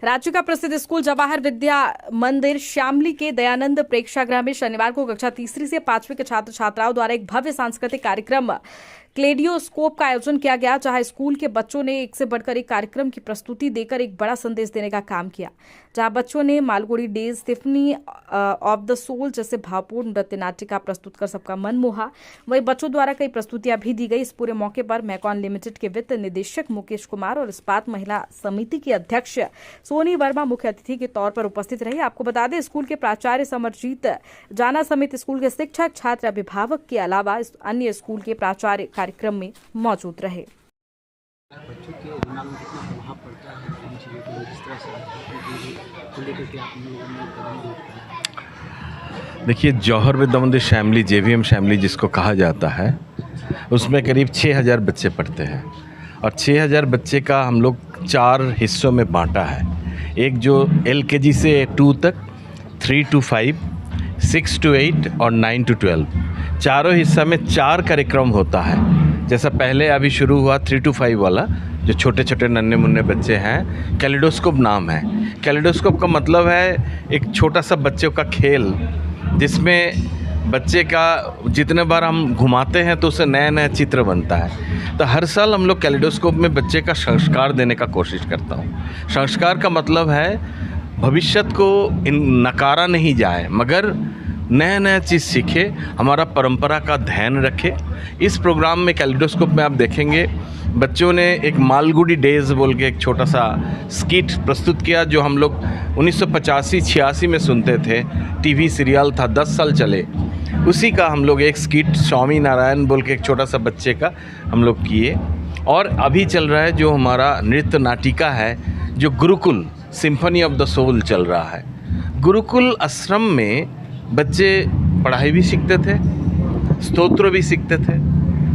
राज्य का प्रसिद्ध स्कूल जवाहर विद्या मंदिर श्यामली के दयानंद प्रेक्षागृह में शनिवार को कक्षा तीसरी से 5वीं के छात्र छात्राओं द्वारा एक भव्य सांस्कृतिक कार्यक्रम क्लेडियोस्कोप का आयोजन किया गया, जहां स्कूल के बच्चों ने एक से बढ़कर एक कार्यक्रम की प्रस्तुति देकर एक बड़ा संदेश देने का काम किया। जहां बच्चों ने Malgudi days, symphony of the soul जैसे भावपूर्ण नृत्य नाटिका प्रस्तुत कर सबका मन मोहा। वहीं बच्चों द्वारा कई प्रस्तुतियां भी दी गई। इस पूरे मौके पर मैकॉन लिमिटेड के वित्त निदेशक मुकेश कुमार और इस्पात महिला समिति की अध्यक्ष सोनी वर्मा मुख्य अतिथि के तौर पर उपस्थित रही। आपको बता दें, स्कूल के प्राचार्य समरजीत जाना समेत स्कूल के शिक्षक, छात्र, अभिभावक के अलावा अन्य स्कूल के प्राचार्य कार्यक्रम में मौजूद रहे। बच्चों के दिमाग में कितना प्रभाव पड़ता है इन चीज़ों को जिस तरह से को लेकर के आप लोगों ने कदम उठाया? देखिए, जौहर विद्या मंदिर श्यामली, JVM श्यामली जिसको कहा जाता है, उसमें करीब 6000 बच्चे पढ़ते हैं और 6000 बच्चे का हम लोग 4 हिस्सों में बांटा है। एक जो LKG से 2 तक, 3 to 5, 6 to 8 और 9 to 12, चारों हिस्सा में 4 कार्यक्रम होता है। जैसा पहले अभी शुरू हुआ 3 to 5 वाला, जो छोटे छोटे नन्हे मुन्ने बच्चे हैं, कैलिडोस्कोप नाम है। कैलिडोस्कोप का मतलब है एक छोटा सा बच्चों का खेल, जिसमें बच्चे का जितने बार हम घुमाते हैं तो उससे नया नया चित्र बनता है। तो हर साल हम लोग कैलिडोस्कोप में बच्चे का संस्कार देने का कोशिश करता हूँ। संस्कार का मतलब है भविष्य को नकारा नहीं जाए, मगर नया नया चीज़ सीखे, हमारा परंपरा का ध्यान रखे। इस प्रोग्राम में कैलिडोस्कोप में आप देखेंगे बच्चों ने एक मालगुड़ी डेज बोल के एक छोटा सा स्किट प्रस्तुत किया, जो हम लोग 1985-86 में सुनते थे। टीवी सीरियल था, 10 साल चले। उसी का हम लोग एक स्किट स्वामी नारायण बोल के एक छोटा सा बच्चे का हम लोग किए। और अभी चल रहा है जो हमारा नृत्य नाटिका है, जो Gurukul symphony of the soul चल रहा है। गुरुकुल आश्रम में बच्चे पढ़ाई भी सीखते थे, स्तोत्र भी सीखते थे,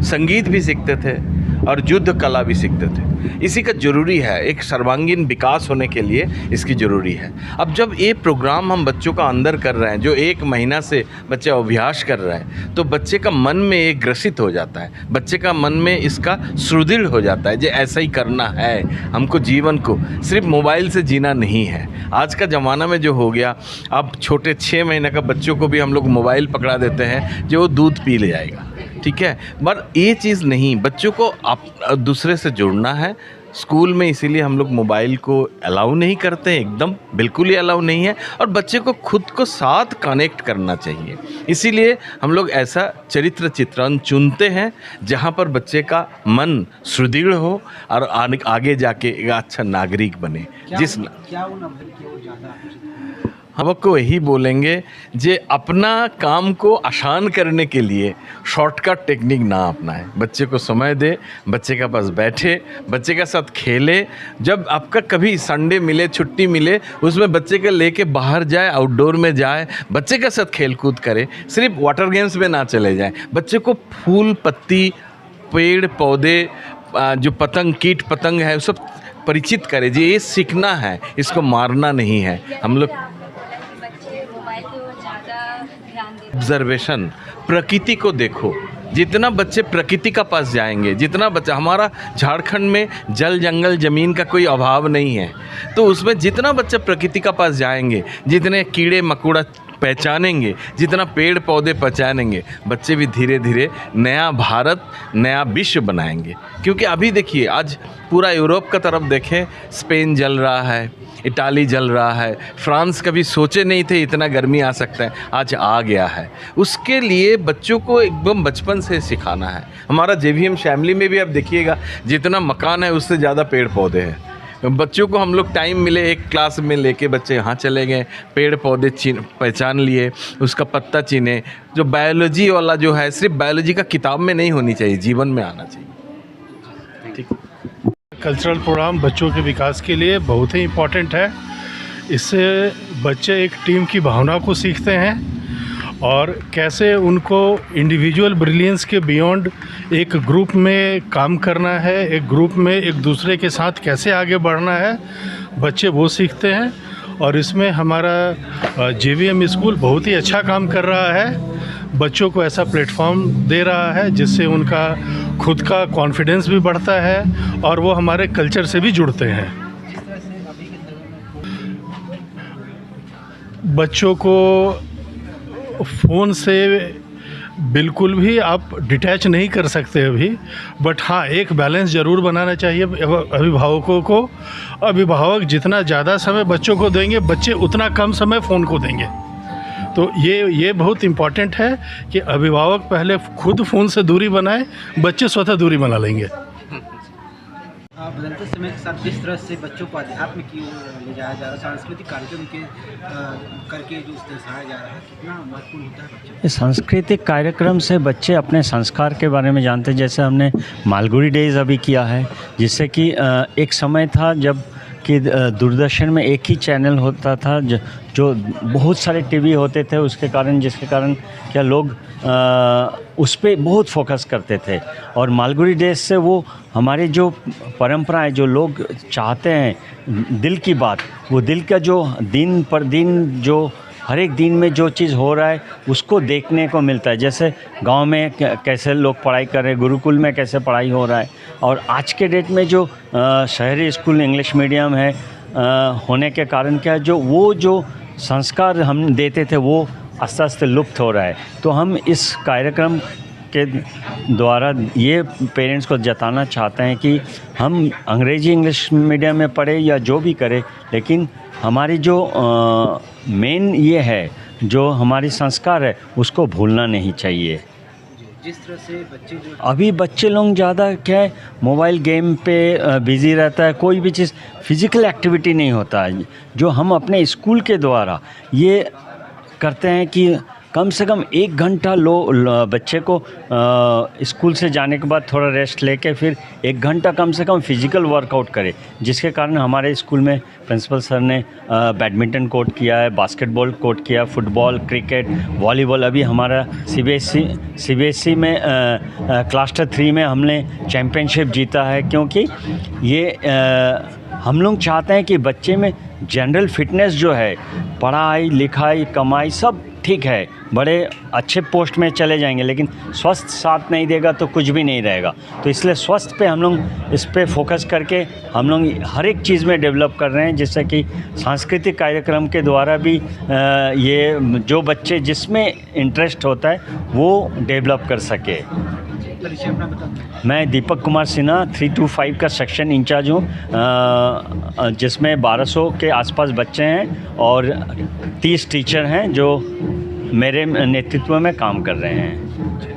संगीत भी सीखते थे और युद्ध कला भी सीखते थे। इसी का ज़रूरी है, एक सर्वांगीण विकास होने के लिए इसकी ज़रूरी है। अब जब ये प्रोग्राम हम बच्चों का अंदर कर रहे हैं, जो 1 महीना से बच्चे अभ्यास कर रहे हैं, तो बच्चे का मन में एक ग्रसित हो जाता है, बच्चे का मन में इसका सुदृढ़ हो जाता है, जो ऐसा ही करना है हमको। जीवन को सिर्फ मोबाइल से जीना नहीं है। आज का ज़माना में जो हो गया, अब छोटे 6 महीने का बच्चों को भी हम लोग मोबाइल पकड़ा देते हैं, जो वो दूध पी ले जाएगा, ठीक है। पर ये चीज़ नहीं, बच्चों को दूसरे से जुड़ना है। स्कूल में इसीलिए हम लोग मोबाइल को अलाउ नहीं करते हैं, एकदम बिल्कुल ही अलाउ नहीं है। और बच्चे को खुद को साथ कनेक्ट करना चाहिए, इसीलिए हम लोग ऐसा चरित्र चित्रण चुनते हैं जहाँ पर बच्चे का मन सुदृढ़ हो और आगे जाके एक अच्छा नागरिक बने। हम आपको यही बोलेंगे, जे अपना काम को आसान करने के लिए शॉर्टकट टेक्निक ना अपनाएं। बच्चे को समय दे, बच्चे के पास बैठे, बच्चे के साथ खेले। जब आपका कभी संडे मिले, छुट्टी मिले, उसमें बच्चे को लेके बाहर जाए, आउटडोर में जाए, बच्चे के साथ खेल कूद करे। सिर्फ वाटर गेम्स में ना चले जाए। बच्चे को फूल, पत्ती, पेड़ पौधे, जो पतंग, कीट पतंग है, सब परिचित करे। जी, ये सीखना है, इसको मारना नहीं है। हम लोग ऑब्जर्वेशन, प्रकृति को देखो। जितना बच्चे प्रकृति का पास जाएंगे, जितना बच्चा, हमारा झारखंड में जल जंगल ज़मीन का कोई अभाव नहीं है, तो उसमें जितना बच्चे प्रकृति का पास जाएंगे, जितने कीड़े मकोड़ा पहचानेंगे, जितना पेड़ पौधे पहचानेंगे, बच्चे भी धीरे धीरे नया भारत, नया विश्व बनाएंगे। क्योंकि अभी देखिए, आज पूरा यूरोप का तरफ देखें, स्पेन जल रहा है, इटाली जल रहा है, फ्रांस कभी सोचे नहीं थे इतना गर्मी आ सकता है, आज आ गया है। उसके लिए बच्चों को एकदम बचपन से सिखाना है। हमारा JVM श्यामली में भी आप देखिएगा, जितना मकान है उससे ज़्यादा पेड़ पौधे हैं। बच्चों को हम लोग टाइम मिले, एक क्लास में लेके बच्चे यहाँ चले गए, पेड़ पौधे पहचान लिए, उसका पत्ता चीने। जो बायोलॉजी वाला जो है, सिर्फ बायोलॉजी का किताब में नहीं होनी चाहिए, जीवन में आना चाहिए। ठीक। कल्चरल प्रोग्राम बच्चों के विकास के लिए बहुत ही इम्पॉर्टेंट है। इससे बच्चे एक टीम की भावना को सीखते हैं और कैसे उनको इंडिविजुअल ब्रिलियंस के बियॉन्ड एक ग्रुप में काम करना है, एक ग्रुप में एक दूसरे के साथ कैसे आगे बढ़ना है, बच्चे वो सीखते हैं। और इसमें हमारा JVM स्कूल बहुत ही अच्छा काम कर रहा है, बच्चों को ऐसा प्लेटफॉर्म दे रहा है जिससे उनका खुद का कॉन्फिडेंस भी बढ़ता है और वो हमारे कल्चर से भी जुड़ते हैं। बच्चों को फ़ोन से बिल्कुल भी आप डिटैच नहीं कर सकते अभी, बट हाँ एक बैलेंस ज़रूर बनाना चाहिए अभिभावकों को। अभिभावक जितना ज़्यादा समय बच्चों को देंगे, बच्चे उतना कम समय फ़ोन को देंगे। तो ये बहुत इम्पॉर्टेंट है कि अभिभावक पहले खुद फ़ोन से दूरी बनाए, बच्चे स्वतः दूरी बना लेंगे। बदलते समय के साथ जिस तरह से बच्चों को अध्यात्म की ओर ले जाया जा रहा है, सांस्कृतिक कार्यक्रम के करके जो दर्शाया जा रहा है, कितना महत्वपूर्ण होता है बच्चों को? सांस्कृतिक कार्यक्रम से बच्चे अपने संस्कार के बारे में जानते हैं। जैसे हमने मालगुडी डेज़ अभी किया है, जिससे कि एक समय था जब कि दूरदर्शन में एक ही चैनल होता था, जो बहुत सारे टीवी होते थे, उसके कारण जिसके कारण क्या लोग उस पे बहुत फोकस करते थे। और मालगुडी डेज से वो हमारी जो परंपराएं, जो लोग चाहते हैं दिल की बात, वो दिल का जो दिन पर दिन जो हर एक दिन में जो चीज़ हो रहा है उसको देखने को मिलता है। जैसे गांव में कैसे लोग पढ़ाई कर रहे हैं, गुरुकुल में कैसे पढ़ाई हो रहा है, और आज के डेट में जो शहरी स्कूल इंग्लिश मीडियम है होने के कारण क्या है, जो संस्कार हम देते थे वो आस्ते आस्ते लुप्त हो रहा है। तो हम इस कार्यक्रम के द्वारा ये पेरेंट्स को जताना चाहते हैं कि हम अंग्रेजी इंग्लिश मीडियम में पढ़े या जो भी करें, लेकिन हमारी जो मेन ये है, जो हमारी संस्कार है, उसको भूलना नहीं चाहिए। जिस तरह से बच्चे जो अभी बच्चे लोग ज़्यादा क्या है, मोबाइल गेम पे बिज़ी रहता है, कोई भी चीज़ फिज़िकल एक्टिविटी नहीं होता है। जो हम अपने स्कूल के द्वारा ये करते हैं कि कम से कम 1 घंटा बच्चे को स्कूल से जाने के बाद थोड़ा रेस्ट लेके फिर 1 घंटा कम से कम फिज़िकल वर्कआउट करे, जिसके कारण हमारे स्कूल में प्रिंसिपल सर ने बैडमिंटन कोर्ट किया है, बास्केटबॉल कोर्ट किया, फुटबॉल, क्रिकेट, वॉलीबॉल। अभी हमारा सीबीएसई में क्लस्टर 3 में हमने चैम्पियनशिप जीता है, क्योंकि ये हम लोग चाहते हैं कि बच्चे में जनरल फिटनेस जो है, पढ़ाई लिखाई कमाई सब ठीक है, बड़े अच्छे पोस्ट में चले जाएंगे, लेकिन स्वस्थ साथ नहीं देगा तो कुछ भी नहीं रहेगा। तो इसलिए स्वस्थ पे हम लोग इस पे फोकस करके हम लोग हर एक चीज़ में डेवलप कर रहे हैं, जिससे कि सांस्कृतिक कार्यक्रम के द्वारा भी ये जो बच्चे जिसमें इंटरेस्ट होता है वो डेवलप कर सके। परिचय अपना बताओ। मैं दीपक कुमार सिन्हा 325 का सेक्शन इंचार्ज हूँ, जिसमें 1200 के आसपास बच्चे हैं और 30 टीचर हैं जो मेरे नेतृत्व में काम कर रहे हैं।